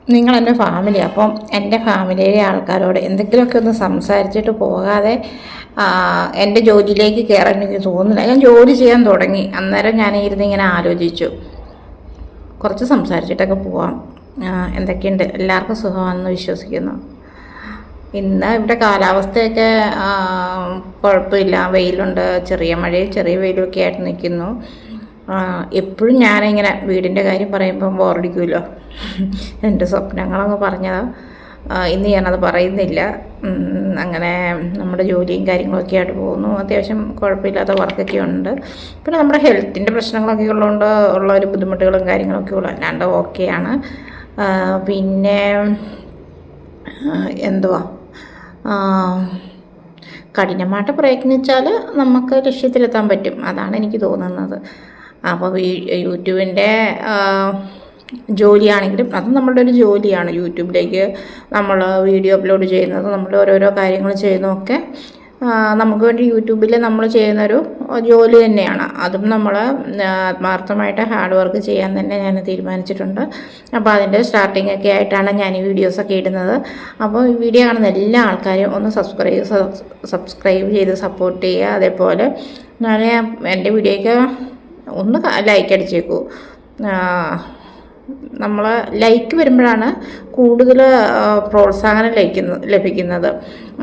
നിങ്ങളെൻ്റെ family. അപ്പം എൻ്റെ ഫാമിലിയിലെ ആൾക്കാരോട് എന്തെങ്കിലുമൊക്കെ ഒന്ന് സംസാരിച്ചിട്ട് പോകാതെ എൻ്റെ ജോലിയിലേക്ക് കയറാൻ എനിക്ക് തോന്നുന്നില്ല. ഞാൻ ജോലി ചെയ്യാൻ തുടങ്ങി, അന്നേരം ഞാൻ ഇങ്ങനെ ആലോചിച്ചു കുറച്ച് സംസാരിച്ചിട്ടൊക്കെ പോവാം. എന്തൊക്കെയുണ്ട്, എല്ലാവർക്കും സുഖമാണെന്ന് വിശ്വസിക്കുന്നു. ഇന്ന് ഇവിടെ കാലാവസ്ഥയൊക്കെ കുഴപ്പമില്ല, വെയിലുണ്ട്, ചെറിയ മഴയും ചെറിയ വെയിലും ഒക്കെ ആയിട്ട് നിൽക്കുന്നു. എപ്പോഴും ഞാനിങ്ങനെ വീടിൻ്റെ കാര്യം പറയുമ്പം ബോറടിക്കുമല്ലോ. എൻ്റെ സ്വപ്നങ്ങളങ്ങ് പറഞ്ഞത് ഇന്ന് ഞാനത് പറയുന്നില്ല. അങ്ങനെ നമ്മുടെ ജോലിയും കാര്യങ്ങളൊക്കെ ആയിട്ട് പോകുന്നു. അത്യാവശ്യം കുഴപ്പമില്ലാത്ത വർക്കൊക്കെ ഉണ്ട്. പിന്നെ നമ്മുടെ ഹെൽത്തിൻ്റെ പ്രശ്നങ്ങളൊക്കെ ഉള്ളതുകൊണ്ട് ഉള്ള ഒരു ബുദ്ധിമുട്ടുകളും കാര്യങ്ങളൊക്കെ ഉള്ളു, അല്ലാണ്ട് ഓക്കെയാണ്. പിന്നെ എന്തുവാ, കഠിനമായിട്ട് പ്രയത്നിച്ചാൽ നമുക്ക് ലക്ഷ്യത്തിലെത്താൻ പറ്റും, അതാണ് എനിക്ക് തോന്നുന്നത്. അപ്പോൾ യൂട്യൂബിൻ്റെ ജോലിയാണെങ്കിലും അത് നമ്മളുടെ ഒരു ജോലിയാണ്. യൂട്യൂബിലേക്ക് നമ്മൾ വീഡിയോ അപ്ലോഡ് ചെയ്യുന്നത്, നമ്മൾ ഓരോരോ കാര്യങ്ങൾ ചെയ്യുന്നതൊക്കെ നമുക്ക് വേണ്ടി യൂട്യൂബിൽ നമ്മൾ ചെയ്യുന്നൊരു ജോലി തന്നെയാണ്. അതും നമ്മൾ ആത്മാർത്ഥമായിട്ട് ഹാർഡ് വർക്ക് ചെയ്യാൻ തന്നെ ഞാൻ തീരുമാനിച്ചിട്ടുണ്ട്. അപ്പോൾ അതിൻ്റെ സ്റ്റാർട്ടിംഗ് ഒക്കെ ആയിട്ടാണ് ഞാൻ ഈ വീഡിയോസൊക്കെ ഇടുന്നത്. അപ്പോൾ ഈ വീഡിയോ കാണുന്ന എല്ലാ ആൾക്കാരും ഒന്ന് സബ്സ്ക്രൈബ് ചെയ്ത് സപ്പോർട്ട് ചെയ്യുക. അതേപോലെ ഞാൻ എൻ്റെ വീഡിയോയ്ക്ക് ഒന്ന് ലൈക്ക് അടിച്ചേക്കൂ. നമ്മൾ ലൈക്ക് വരുമ്പോഴാണ് കൂടുതൽ പ്രോത്സാഹനം ലഭിക്കുന്നത്.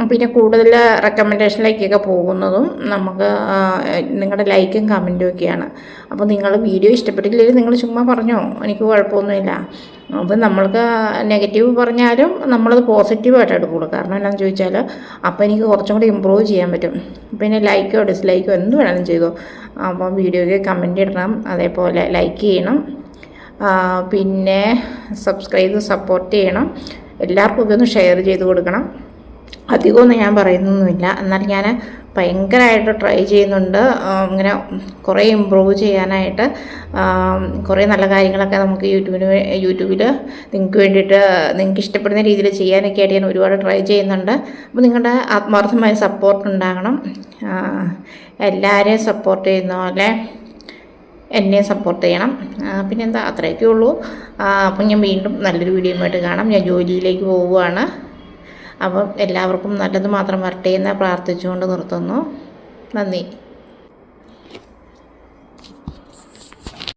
പിന്നെ കൂടുതൽ റെക്കമെൻഡേഷനിലേക്കൊക്കെ പോകുന്നതും നമുക്ക് നിങ്ങളുടെ ലൈക്കും കമൻറ്റും ഒക്കെയാണ്. അപ്പോൾ നിങ്ങൾ വീഡിയോ ഇഷ്ടപ്പെട്ടില്ലെങ്കിൽ നിങ്ങൾ ചുമ്മാ പറഞ്ഞോ, എനിക്ക് കുഴപ്പമൊന്നുമില്ല. അപ്പം നമ്മൾക്ക് നെഗറ്റീവ് പറഞ്ഞാലും നമ്മളത് പോസിറ്റീവായിട്ട് എടുക്കുള്ളൂ. കാരണം എന്താണെന്ന് ചോദിച്ചാൽ അപ്പോൾ എനിക്ക് കുറച്ചും കൂടി ഇമ്പ്രൂവ് ചെയ്യാൻ പറ്റും. പിന്നെ ലൈക്കോ ഡിസ്ലൈക്കോ എന്ത് വേണമെങ്കിലും ചെയ്തോ. അപ്പം വീഡിയോയ്ക്ക് കമൻറ്റ് ഇടണം, അതേപോലെ ലൈക്ക് ചെയ്യണം, പിന്നെ സബ്സ്ക്രൈബ് സപ്പോർട്ട് ചെയ്യണം. എല്ലാവർക്കും ഒക്കെ ഒന്ന് ഷെയർ ചെയ്ത് കൊടുക്കണം. അധികമൊന്നും ഞാൻ പറയുന്നൊന്നുമില്ല, എന്നാൽ ഞാൻ ഭയങ്കരമായിട്ട് ട്രൈ ചെയ്യുന്നുണ്ട്. ഇങ്ങനെ കുറേ ഇമ്പ്രൂവ് ചെയ്യാനായിട്ട് കുറേ നല്ല കാര്യങ്ങളൊക്കെ നമുക്ക് യൂട്യൂബിൽ നിങ്ങൾക്ക് വേണ്ടിയിട്ട് നിങ്ങൾക്ക് ഇഷ്ടപ്പെടുന്ന രീതിയിൽ ചെയ്യാനൊക്കെ ആയിട്ട് ഞാൻ ഒരുപാട് ട്രൈ ചെയ്യുന്നുണ്ട്. അപ്പോൾ നിങ്ങളുടെ ആത്മാർത്ഥമായ സപ്പോർട്ട് ഉണ്ടാകണം. എല്ലാവരെയും സപ്പോർട്ട് ചെയ്യുന്ന പോലെ എന്നെ സപ്പോർട്ട് ചെയ്യണം. പിന്നെന്താ, അത്രയൊക്കെ ഉള്ളൂ. അപ്പം ഞാൻ വീണ്ടും നല്ലൊരു വീഡിയോയുമായിട്ട് കാണാം. ഞാൻ ജോലിയിലേക്ക് പോവുകയാണ്. അപ്പം എല്ലാവർക്കും നല്ലത് മാത്രം വരട്ടെ എന്ന് പ്രാർത്ഥിച്ചുകൊണ്ട് നിർത്തുന്നു. നന്ദി.